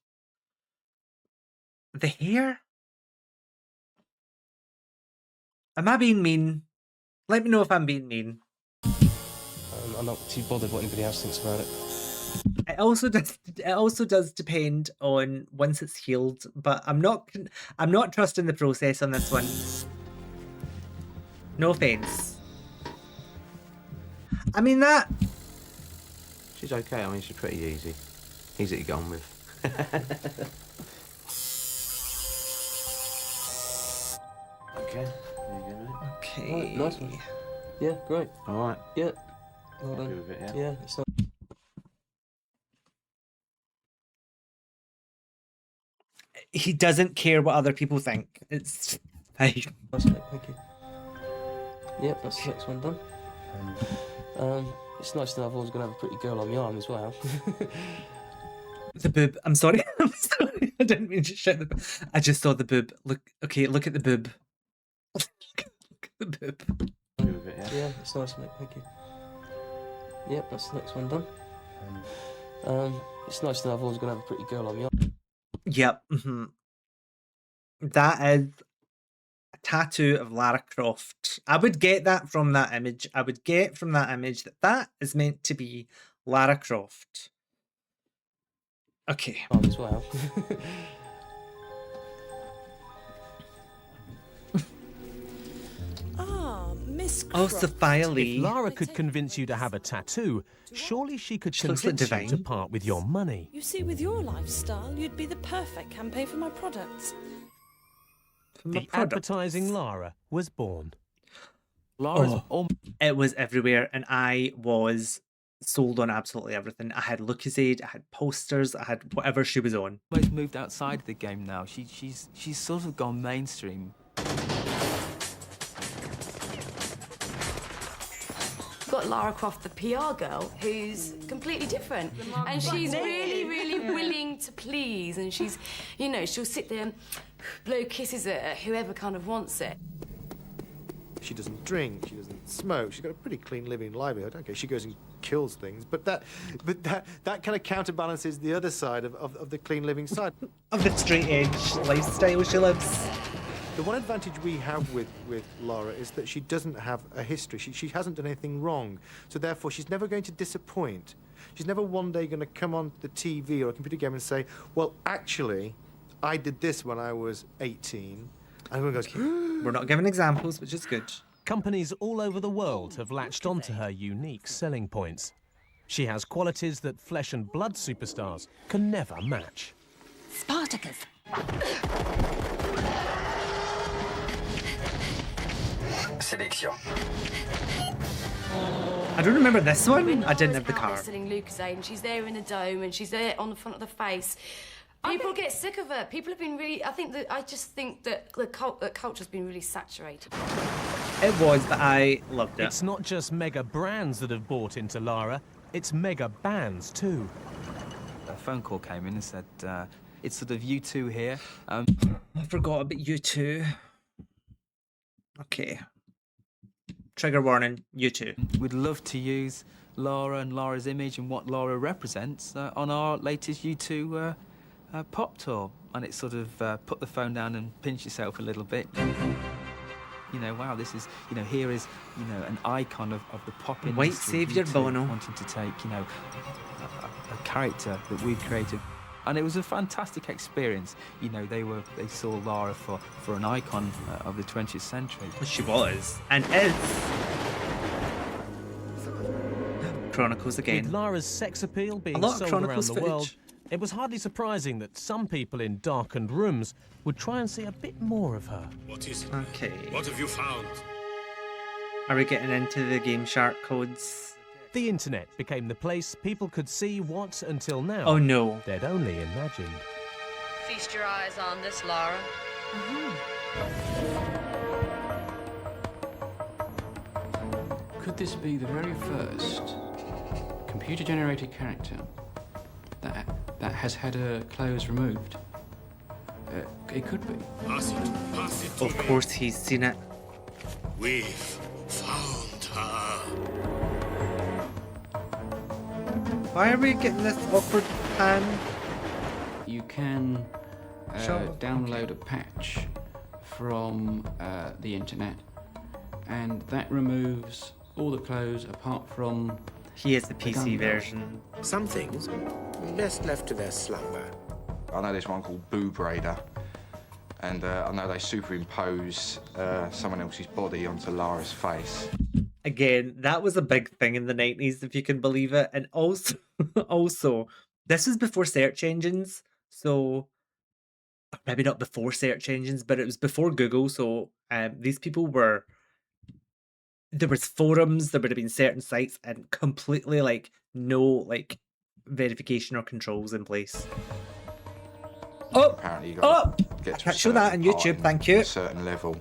The hair? Am I being mean? Let me know if I'm being mean. I'm not too bothered what anybody else thinks about it. It also does depend on once it's healed, but I'm not trusting the process on this one. No offense. I mean that. She's okay. I mean, she's pretty easy. Easy to get on with. Okay. There you go, mate. Okay. Right, nice one. Yeah, great. All right. Yeah. Well Happy done. with it, yeah? Yeah, it's not. He doesn't care what other people think. It's fine. Nice, mate. Thank you. Yep, that's the next one done. It's nice to know I've always got to have a pretty girl on my arm as well. The boob. I'm sorry. I'm sorry. I didn't mean to shut the boob. I just saw the boob. Look. Okay, look at the boob. Look at the boob. Happy with it, yeah? Yeah, it's nice, mate. Thank you. Yep, that's the next one done. It's nice to know I've always got to have a pretty girl on my arm. Yep. Mm-hmm. That is a tattoo of Lara Croft. I would get that from that image. I would get from that image that is meant to be Lara Croft. Okay. As well. Miss Oh, Croft. Sophia Lee. If Lara could convince you to have a tattoo, surely she could She looks like convince you to Divine. part with your money. You see, with your lifestyle, you'd be the perfect campaign for my products. The advertising Lara was born. It was everywhere, and I was sold on absolutely everything. I had Lucozade, I had posters, I had whatever she was on. Almost moved outside the game now. She's sort of gone mainstream. Got Lara Croft, the PR girl, who's completely different, and she's really, really willing to please. And she's, you know, she'll sit there and blow kisses at whoever kind of wants it. She doesn't drink, she doesn't smoke, she's got a pretty clean living livelihood. Okay, she goes and kills things, but that kind of counterbalances the other side of the clean living side. Of the straight edge lifestyle she lives. The one advantage we have with Lara is that she doesn't have a history. She hasn't done anything wrong, so therefore she's never going to disappoint. She's never one day going to come on the TV or a computer game and say, well, actually, I did this when I was 18. And everyone goes, We're not giving examples, which is good. Companies all over the world have latched onto her unique selling points. She has qualities that flesh and blood superstars can never match. Spartacus. Sélection. I don't remember this one. I didn't have the car. Selling Lucozade, and she's there in the dome, and she's there on the front of the face. People get sick of her. People have been really. I just think that the culture's been really saturated. It was, but I loved it. It's not just mega brands that have bought into Lara, it's mega bands too. A phone call came in and said, it's sort of you two here. I forgot about you two. Okay. Trigger warning, you two. We'd love to use Lara and Lara's image and what Lara represents on our latest U2 pop tour. And it sort of put the phone down and pinch yourself a little bit. You know, wow, this is, you know, here is, you know, an icon of the pop industry. White saviour Bono. Wanting to take, you know, a character that we've created. And it was a fantastic experience. You know, they saw Lara for an icon of the 20th century. She was, and is. Chronicles again. With Lara's sex appeal being A lot of sold around Chronicles the footage. world, it was hardly surprising that some people in darkened rooms would try and see a bit more of her. What is it? Okay. What have you found? Are we getting into the Game Shark codes? The internet became the place people could see what, until now, Oh no. they'd only imagined. Feast your eyes on this, Lara. Could this be the very first computer-generated character that has had her clothes removed? It could be. Pass it to Of me. course he's seen it. We've found her. Why are we getting this awkward pan? You can Sure. download a patch from the internet and that removes all the clothes apart from... He is the PC version. Some things best left to their slumber. I know there's one called Boob Raider, and I know they superimpose someone else's body onto Lara's face. Again, that was a big thing in the 90s, if you can believe it. And also, this was before search engines, so maybe not before search engines, but it was before Google. So these people were, there was forums, there would have been certain sites, and completely like no like verification or controls in place. Oh, apparently you got to get to I can't show that on YouTube, thank you. A certain level,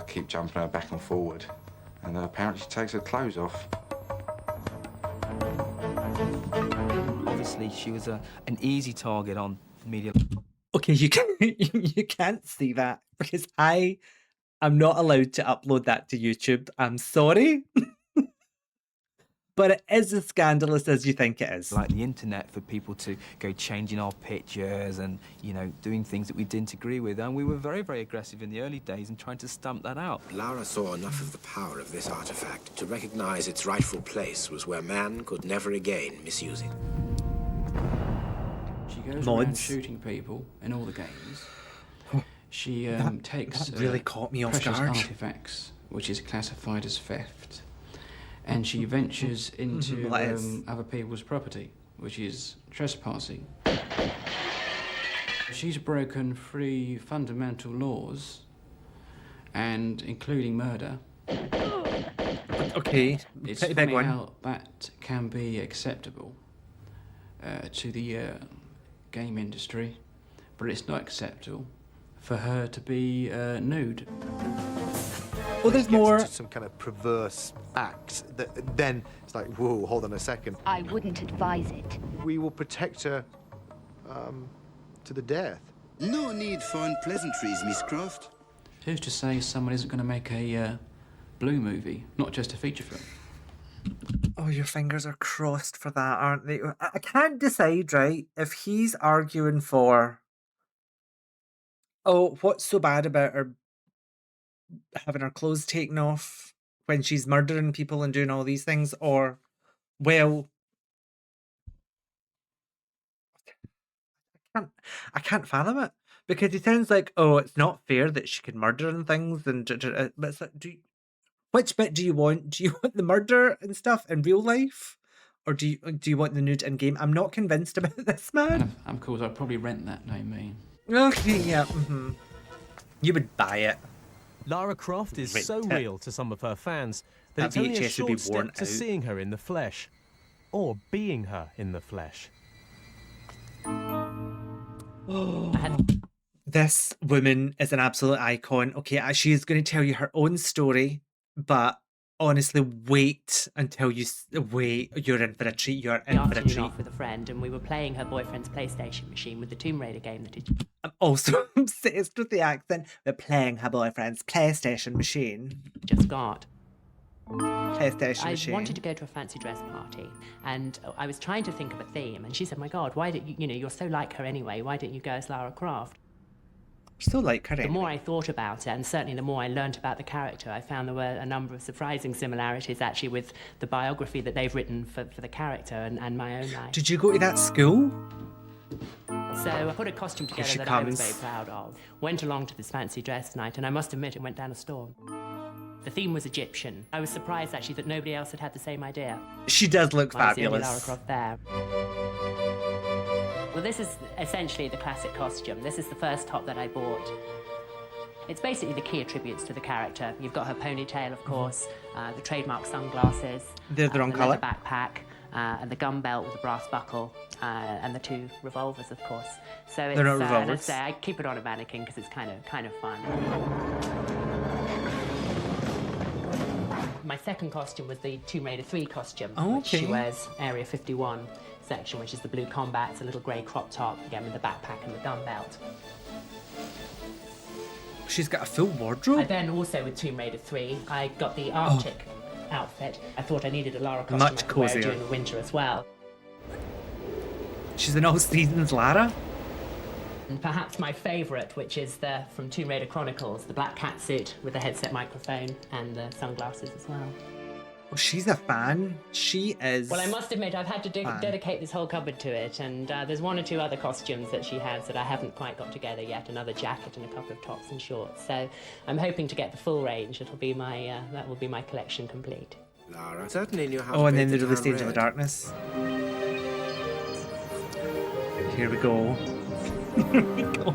keep jumping her back and forward, and apparently she takes her clothes off. Obviously, she was an easy target on media. Okay, you can't see that because I am not allowed to upload that to YouTube. I'm sorry. But it is as scandalous as you think it is. Like the internet, for people to go changing our pictures and, you know, doing things that we didn't agree with. And we were very, very aggressive in the early days in trying to stamp that out. Lara saw enough of the power of this artifact to recognize its rightful place was where man could never again misuse it. She goes around shooting people in all the games. She takes that really caught me off precious guard. artifacts, which is classified as theft, and she ventures into other people's property, which is trespassing. She's broken 3 fundamental laws, and including murder. Okay, It's pretty funny big one. how that can be acceptable to the game industry, but it's not acceptable for her to be nude. Well, there's more. Some kind of perverse acts that then it's like, whoa, hold on a second. I wouldn't advise it. We will protect her to the death. No need for unpleasantries, Miss Croft. Who's to say someone isn't going to make a blue movie, not just a feature film? Oh, your fingers are crossed for that, aren't they? I can't decide, right, if he's arguing for, oh, what's so bad about her having her clothes taken off when she's murdering people and doing all these things, or, well, I can't fathom it, because he sounds like, oh, it's not fair that she can murder and things, and but it's like, which bit do you want? Do you want the murder and stuff in real life, or do you want the nude in game? I'm not convinced about this, man. Of course, I'd probably rent that, no me. Okay, yeah, you would buy it. Lara Croft is so real to some of her fans that That it's only a VHS would be short worn step to out. seeing her in the flesh, or being her in the flesh. This woman is an absolute icon. Okay, she is going to tell you her own story, but honestly, wait until you're in for a treat. You're in for a afternoon treat. off with a friend, and we were playing her boyfriend's PlayStation machine with the Tomb Raider game that is. I'm also obsessed with the accent. We're playing her boyfriend's PlayStation machine. Just got. PlayStation I machine. wanted to go to a fancy dress party, and I was trying to think of a theme, and she said, "My God, why didn't you? You know, you're so like her anyway. Why didn't you go as Lara Croft?" Still like her. The more I thought about it, and certainly the more I learnt about the character, I found there were a number of surprising similarities actually with the biography that they've written for the character and my own life. Did you go to that school? So I put a costume Here together she that I was comes. very proud of. Went along to this fancy dress night, and I must admit it went down a storm. The theme was Egyptian. I was surprised actually that nobody else had had the same idea. She does look I was the only fabulous. Lara Croft there. Well, this is essentially the classic costume. This is the first top that I bought. It's basically the key attributes to the character. You've got her ponytail, of course, the trademark sunglasses, They're the wrong the colour. leather backpack, and the gun belt with the brass buckle, and the 2 revolvers, of course. So it's, They're not and revolvers. as I say, I keep it on a mannequin because it's kind of fun. My second costume was the Tomb Raider 3 costume, Oh, which she okay. wears Area 51 section, which is the blue combat, it's a little grey crop top, again with the backpack and the gun belt. She's got a full wardrobe. I then also, with Tomb Raider 3, I got the Arctic outfit. I thought I needed a Lara costume Much I could wear cosier. during the winter as well. She's an all seasons Lara. And perhaps my favourite, which is from Tomb Raider Chronicles, the black cat suit with the headset microphone and the sunglasses as well. Oh, she's a fan. She is. Well, I must admit, I've had to dedicate this whole cupboard to it, and there's one or two other costumes that she has that I haven't quite got together yet. Another jacket and a couple of tops and shorts. So I'm hoping to get the full range. It'll be my that will be my collection complete. Lara certainly knew how Oh, to and then paint the release Angel of red. Darkness. Here we go. Here we go.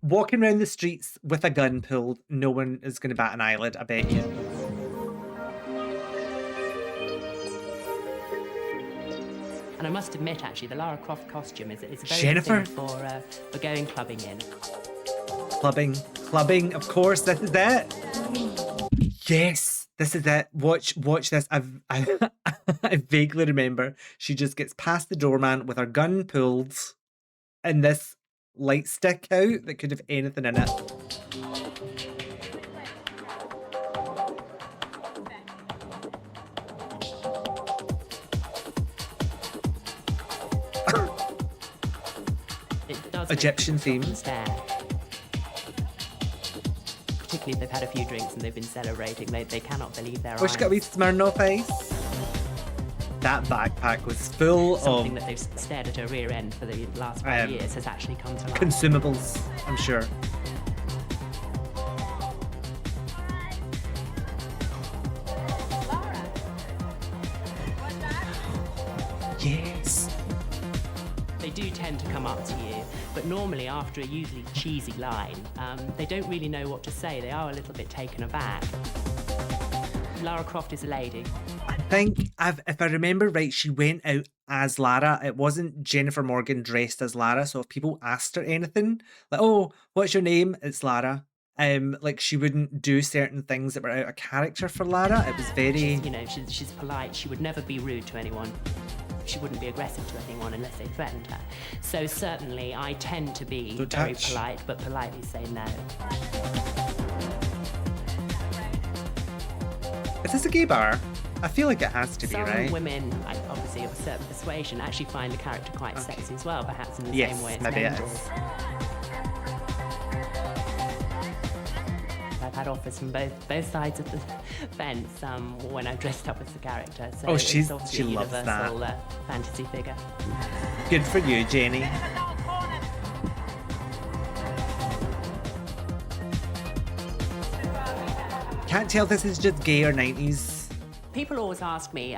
Walking around the streets with a gun pulled, no one is going to bat an eyelid, I bet you. And I must admit, actually, the Lara Croft costume is very Jennifer. good thing for going clubbing in. Clubbing, of course, this is it. Yes, this is it. Watch this. I vaguely remember she just gets past the doorman with her gun pulled and this light stick out that could have anything in it. Egyptian themes. Particularly if they've had a few drinks and they've been celebrating, they cannot believe their eyes. Oh, she got a wee Smirnoff face. That backpack was full Something of that they've stared at her rear end for the last 5 years has actually come to life. consumables, I'm sure. Yes. They do tend to come up to you, but normally after a usually cheesy line, they don't really know what to say. They are a little bit taken aback. Lara Croft is a lady. I think, if I remember right, she went out as Lara. It wasn't Jennifer Morgan dressed as Lara. So if people asked her anything, like, "Oh, what's your name?" It's Lara. Like she wouldn't do certain things that were out of character for Lara. It was very, she's polite. She would never be rude to anyone. She wouldn't be aggressive to anyone unless they threatened her. So certainly, I tend to be very polite, but politely say no. Is this a gay bar? I feel like it has to be, right? Some women, obviously of a certain persuasion, actually find the character quite sexy as well, perhaps in the same way as maybe men it do. is. I've had offers from both sides of the fence when I've dressed up as the character. So Oh, it's she obviously loves a universal fantasy figure. Good for you, Jenny. Can't tell if this is just gay or 90s. People always ask me,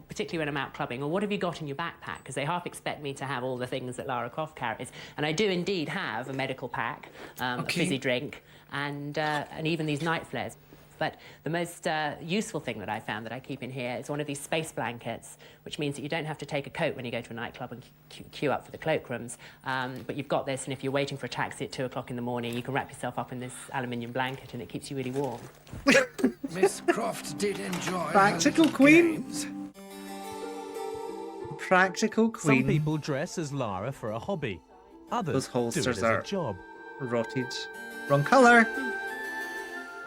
particularly when I'm out clubbing, or what have you got in your backpack? Because they half expect me to have all the things that Lara Croft carries. And I do indeed have a medical pack, a fizzy drink, and even these night flares. But the most useful thing that I found that I keep in here is one of these space blankets, which means that you don't have to take a coat when you go to a nightclub and queue up for the cloakrooms. But you've got this, and if you're waiting for a taxi at 2 o'clock in the morning, you can wrap yourself up in this aluminium blanket, and it keeps you really warm. Miss Croft did enjoy Practical Queen. Practical Queen. Some people dress as Lara for a hobby. Others Those do it holsters as are a job. rotted. Wrong colour.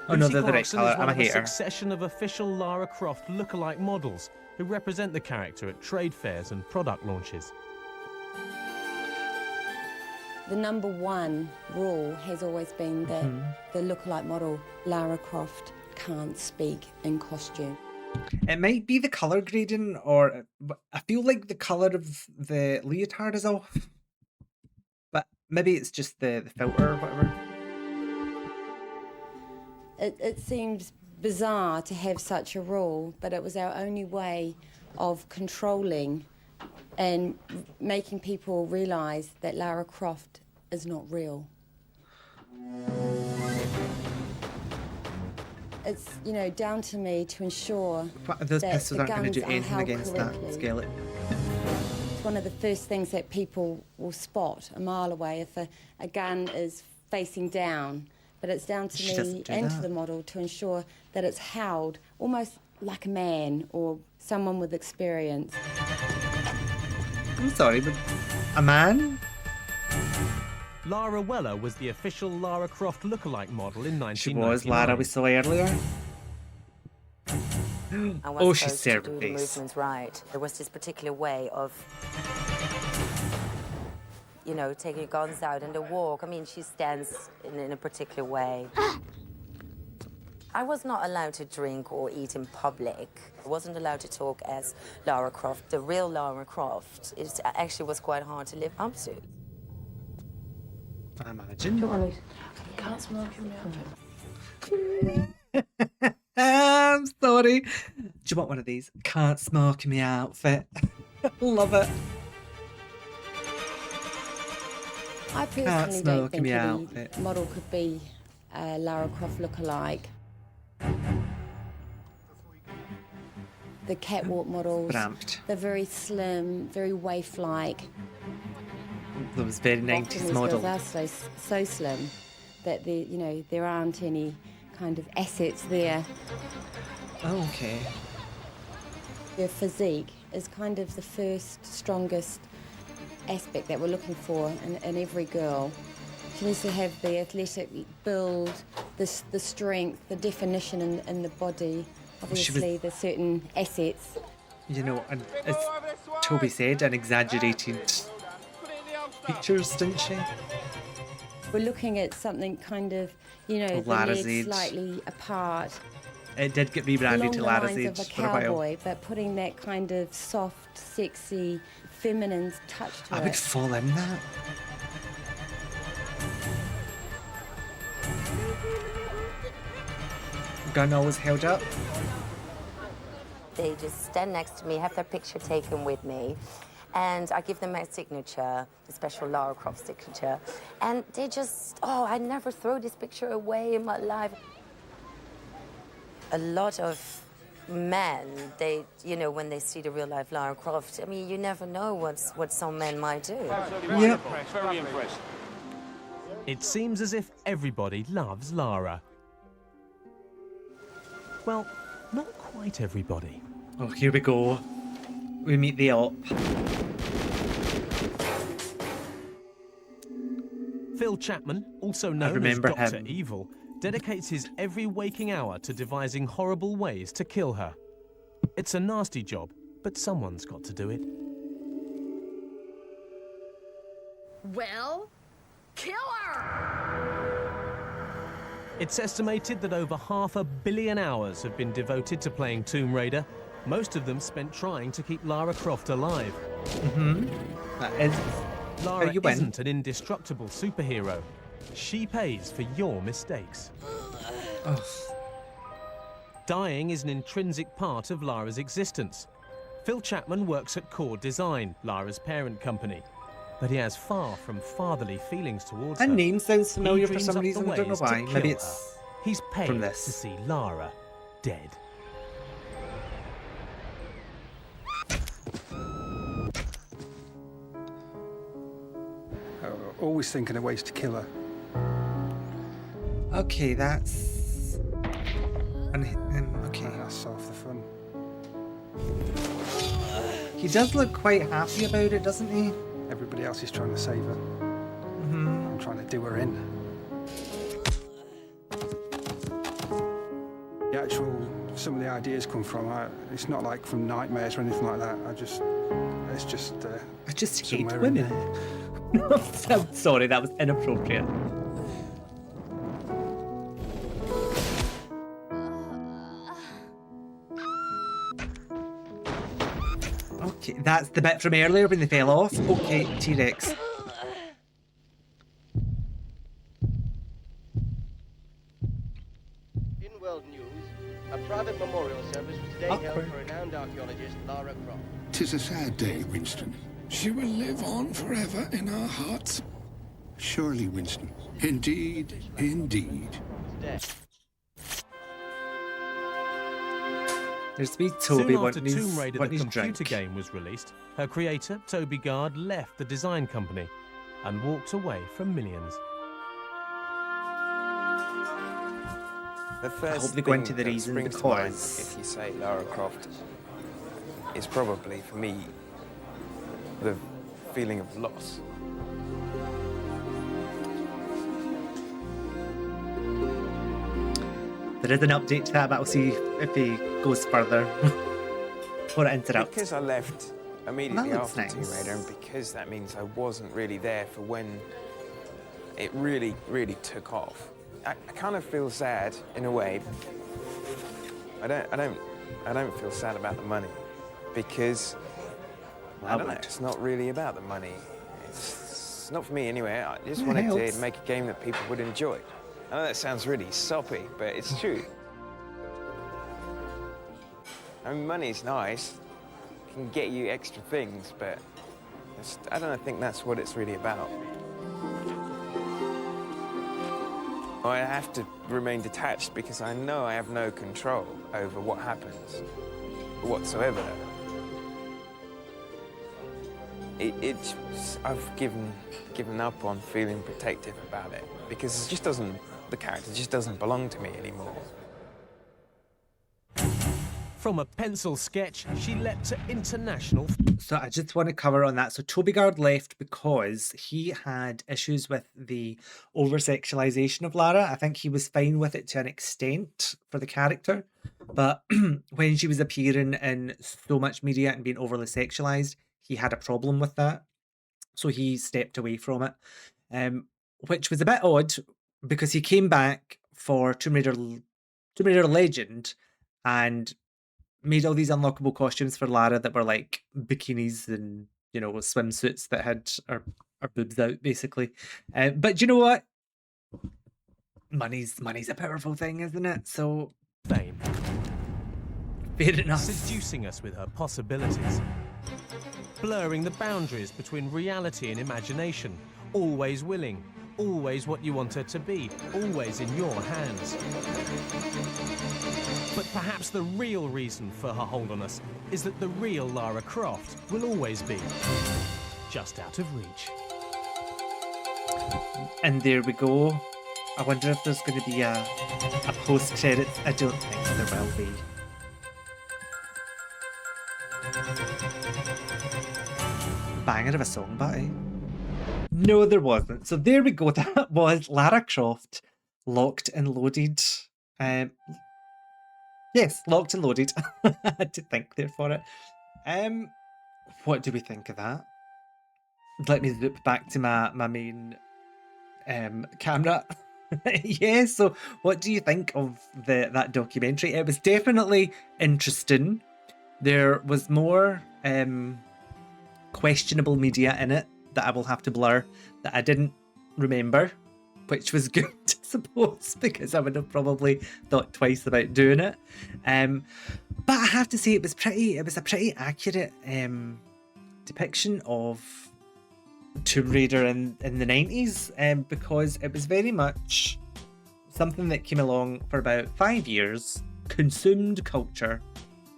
Oh no, Lucy they're the right Clarkson colour. is one I'm a of a hater. succession of official Lara Croft lookalike models who represent the character at trade fairs and product launches. The number one rule has always been that the lookalike model, Lara Croft, can't speak in costume. It might be the colour grading, or I feel like the colour of the leotard is off. But maybe it's just the filter or whatever. It seems bizarre to have such a rule, but it was our only way of controlling and making people realise that Lara Croft is not real. It's, down to me to ensure Those that pistols the aren't going guns to do are anything held against correctly. that skeleton. It's one of the first things that people will spot a mile away if a gun is facing down. But it's down to She me doesn't do and to that. the model to ensure that it's held almost like a man or someone with experience. I'm sorry, but a man? Lara Weller was the official Lara Croft lookalike model in 1999. She was Lara we saw earlier. Oh, she's supposed to Sarah do the face. movements right. There was this particular way of you know, taking your guns out and the walk. I mean, she stands in a particular way. I was not allowed to drink or eat in public. I wasn't allowed to talk as Lara Croft. The real Lara Croft, it actually was quite hard to live up to. I imagine. Can't smoke in my outfit. I'm sorry. Do you want one of these? Can't smoke in my outfit. Love it. I Can't personally don't smoke in think my any outfit. model could be a Lara Croft look-alike. The catwalk models, Bramped. they're very slim, very waif-like. Those very 90s Often these model. girls are so slim that there aren't any kind of assets there. Oh, okay. Their physique is kind of the first, strongest aspect that we're looking for in every girl. She needs to have the athletic build, the strength, the definition in the body. Obviously, there's certain assets. You know, and as Toby said, an exaggerated features, didn't she? We're looking at something kind of, the Lara's legs age. slightly apart. It did get rebranded to along the Lara's lines age of a for a while. cowboy, but putting that kind of soft, sexy, feminine touch to I it. would fall in that. Gun always held up. They just stand next to me, have their picture taken with me, and I give them my signature, the special Lara Croft signature. And they just, I never throw this picture away in my life. A lot of men, when they see the real life Lara Croft, I mean, you never know what some men might do. Yep. Very impressed. It seems as if everybody loves Lara. Well, not quite everybody. Oh, here we go. We meet the op. Phil Chapman, also known as remember Dr. him. Evil, dedicates his every waking hour to devising horrible ways to kill her. It's a nasty job, but someone's got to do it. Well, kill her! It's estimated that over 500 million hours have been devoted to playing Tomb Raider, most of them spent trying to keep Lara Croft alive. That is. Lara you win. isn't an indestructible superhero. She pays for your mistakes. Dying is an intrinsic part of Lara's existence. Phil Chapman works at Core Design, Lara's parent company, but he has far from fatherly feelings towards her. That name sounds familiar He for dreams some up the reason. I don't know ways to why. kill Maybe her. it's He's paid from this. to see Lara dead. Always thinking of ways to kill her. Okay, that's. Okay. That's half the fun. He does look quite happy about it, doesn't he? Everybody else is trying to save her. I'm trying to do her in. The actual, some of the ideas come from, it's not like from nightmares or anything like that. It's just. I just hate somewhere in women. there. I'm sorry, that was inappropriate. Okay, that's the bit from earlier when they fell off. Okay, T-Rex. In world news, a private memorial service was today held for renowned archaeologist Lara Croft. 'Tis a sad day, Winston. She will live on forever in our hearts. Surely, Winston. Indeed, indeed. There's me, Soon Toby, after wanting his, Tomb Raider, the wanting his computer drink. game was released, her creator, Toby Gard, left the design company and walked away from millions. The first hope they go into thing the that reason springs to mind because- if you say Lara Croft is probably, for me, the feeling of loss. There is an update to that, but we'll see if he goes further. Or it ends it up. Because I left immediately That looks after nice. Tomb Raider, and because that means I wasn't really there for when it really, really took off. I kind of feel sad in a way. I don't feel sad about the money because I don't know. It's not really about the money. It's not for me anyway. I just It wanted helps. to make a game that people would enjoy. I know that sounds really soppy, but it's true. I mean, money's nice. It can get you extra things, but I don't think that's what it's really about. I have to remain detached because I know I have no control over what happens whatsoever. I've given up on feeling protective about it because the character just doesn't belong to me anymore. From a pencil sketch, she leapt to international. So I just want to cover on that. So Toby Gard left because he had issues with the over-sexualization of Lara. I think he was fine with it to an extent for the character, but when she was appearing in so much media and being overly sexualized, he had a problem with that. So he stepped away from it, which was a bit odd because he came back for Tomb Raider Legend and made all these unlockable costumes for Lara that were like bikinis and, you know, swimsuits that had our boobs out basically. But you know what? Money's a powerful thing, isn't it? So Fame. fair enough. Seducing us with her possibilities. Blurring the boundaries between reality and imagination. Always willing. Always what you want her to be. Always in your hands. But perhaps the real reason for her hold on us is that the real Lara Croft will always be just out of reach. And there we go. I wonder if there's going to be a post-credits. I don't think there will be. Banger of a song, buddy. No, there wasn't. So there we go. That was Lara Croft, Locked and Loaded. Yes, Locked and Loaded. I had to think there for it. What do we think of that? Let me loop back to my main camera. Yeah, so what do you think of that documentary? It was definitely interesting. There was more questionable media in it that I will have to blur that I didn't remember, which was good, I suppose, because I would have probably thought twice about doing it. But I have to say it was a pretty accurate depiction of Tomb Raider in the 90s, because it was very much something that came along for about 5 years, consumed culture,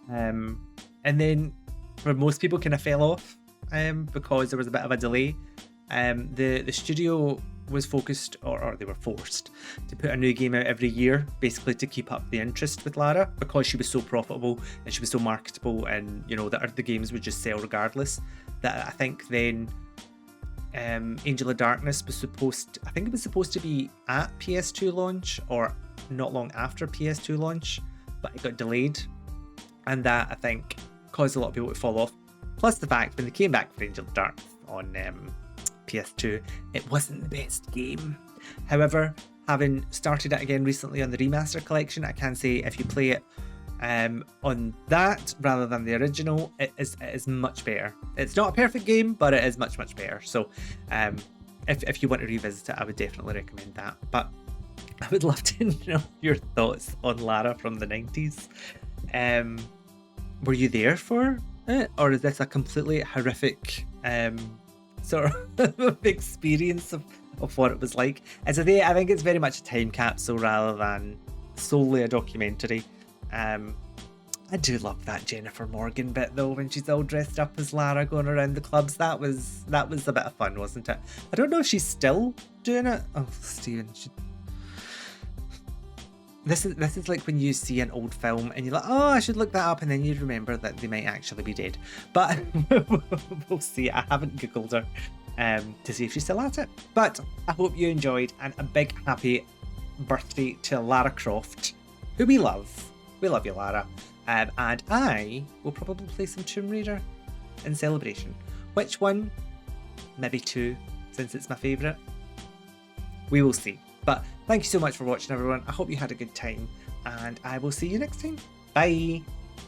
and then where most people kind of fell off because there was a bit of a delay. The studio was focused, or they were forced to put a new game out every year, basically to keep up the interest with Lara, because she was so profitable and she was so marketable, and you know that the games would just sell regardless. That I think then Angel of Darkness was supposed to be at PS2 launch or not long after PS2 launch, but it got delayed, and that I think caused a lot of people to fall off. Plus the fact when they came back for Angel of Darkness on PS2, it wasn't the best game. However, having started it again recently on the remaster collection, I can say if you play it on that rather than the original, it is much better. It's not a perfect game, but it is much better. So if you want to revisit it, I would definitely recommend that. But I would love to know your thoughts on Lara from the 90s. Were you there for it, or is this a completely horrific sort of experience of what it was like? As I say, I think it's very much a time capsule rather than solely a documentary. I do love that Jennifer Morgan bit though, when she's all dressed up as Lara going around the clubs. That was a bit of fun, wasn't it? I don't know if she's still doing it. Oh, Stephen, This is like when you see an old film and you're like, oh, I should look that up, and then you remember that they might actually be dead. But we'll see. I haven't Googled her to see if she's still at it. But I hope you enjoyed, and a big happy birthday to Lara Croft, who we love. We love you, Lara. And I will probably play some Tomb Raider in celebration. Which one? Maybe 2, since it's my favourite. We will see. But thank you so much for watching, everyone. I hope you had a good time, and I will see you next time. Bye!